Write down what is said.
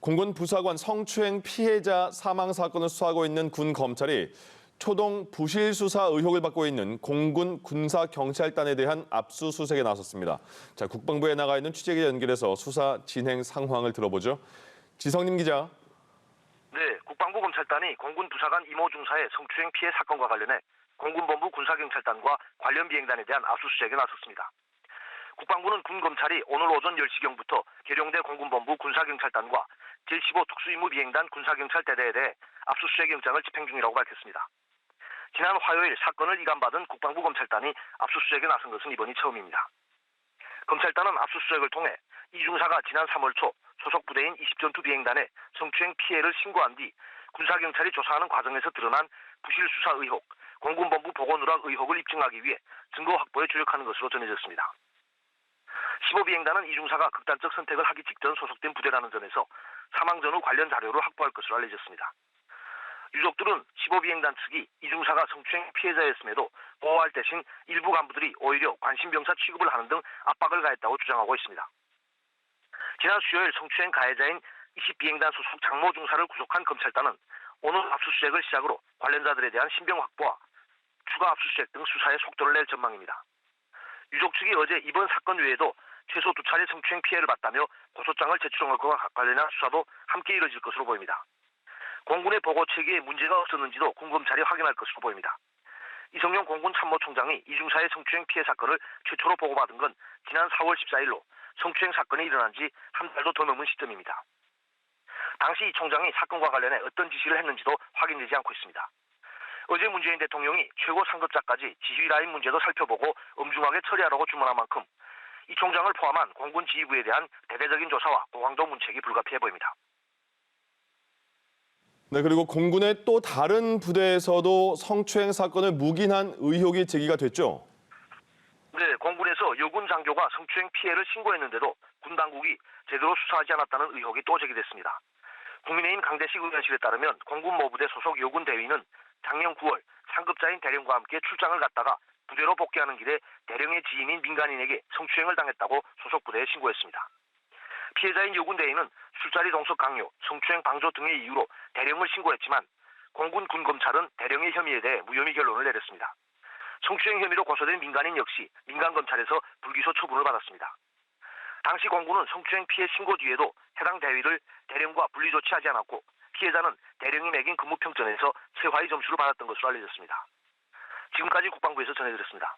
공군 부사관 성추행 피해자 사망 사건을 수사하고 있는 군 검찰이 초동 부실 수사 의혹을 받고 있는 공군 군사경찰단에 대한 압수수색에 나섰습니다. 자, 국방부에 나가 있는 취재기 연결해서 수사 진행 상황을 들어보죠. 지성님 기자. 네, 국방부 검찰단이 공군 부사관 이모 중사의 성추행 피해 사건과 관련해 공군본부 군사경찰단과 관련 비행단에 대한 압수수색에 나섰습니다. 국방부는 군 검찰이 오늘 오전 10시경부터 계룡대 공군본부 군사경찰단과 제15 특수임무비행단 군사경찰대대에 대해 압수수색 영장을 집행 중이라고 밝혔습니다. 지난 화요일 사건을 이감받은 국방부 검찰단이 압수수색에 나선 것은 이번이 처음입니다. 검찰단은 압수수색을 통해 이 중사가 지난 3월 초 소속 부대인 20전투 비행단에 성추행 피해를 신고한 뒤 군사경찰이 조사하는 과정에서 드러난 부실 수사 의혹, 공군본부 보고 누락 의혹을 입증하기 위해 증거 확보에 주력하는 것으로 전해졌습니다. 15비행단은 이 중사가 극단적 선택을 하기 직전 소속된 부대라는 점에서 사망 전후 관련 자료를 확보할 것으로 알려졌습니다. 유족들은 15비행단 측이 이 중사가 성추행 피해자였음에도 보호할 대신 일부 간부들이 오히려 관심병사 취급을 하는 등 압박을 가했다고 주장하고 있습니다. 지난 수요일 성추행 가해자인 20비행단 소속 장모 중사를 구속한 검찰단은 오늘 압수수색을 시작으로 관련자들에 대한 신병 확보와 추가 압수수색 등 수사에 속도를 낼 전망입니다. 유족 측이 어제 이번 사건 외에도 최소 2차례 성추행 피해를 봤다며 고소장을 제출한 것과 관련한 수사도 함께 이뤄질 것으로 보입니다. 공군의 보고 체계에 문제가 없었는지도 군검찰이 확인할 것으로 보입니다. 이성용 공군 참모총장이 이 중사의 성추행 피해 사건을 최초로 보고받은 건 지난 4월 14일로 성추행 사건이 일어난 지 한 달도 더 넘은 시점입니다. 당시 이 총장이 사건과 관련해 어떤 지시를 했는지도 확인되지 않고 있습니다. 어제 문재인 대통령이 최고 상급자까지 지휘 라인 문제도 살펴보고 엄중하게 처리하라고 주문한 만큼 이 총장을 포함한 공군 지휘부에 대한 대대적인 조사와 고강도 문책이 불가피해 보입니다. 네, 그리고 공군의 또 다른 부대에서도 성추행 사건을 묵인한 의혹이 제기가 됐죠. 네, 공군에서 여군 장교가 성추행 피해를 신고했는데도 군 당국이 제대로 수사하지 않았다는 의혹이 또 제기됐습니다. 국민의힘 강대식 의원실에 따르면 공군 모부대 소속 여군 대위는 작년 9월 상급자인 대령과 함께 출장을 갔다가 부대로 복귀하는 길에 대령의 지인인 민간인에게 성추행을 당했다고 소속 부대에 신고했습니다. 피해자인 여군 대위는 술자리 동석 강요, 성추행 방조 등의 이유로 대령을 신고했지만 공군 군검찰은 대령의 혐의에 대해 무혐의 결론을 내렸습니다. 성추행 혐의로 고소된 민간인 역시 민간검찰에서 불기소 처분을 받았습니다. 당시 공군은 성추행 피해 신고 뒤에도 해당 대위를 대령과 분리 조치하지 않았고 피해자는 대령이 매긴 근무평점에서 최하위 점수를 받았던 것으로 알려졌습니다. 지금까지 국방부에서 전해드렸습니다.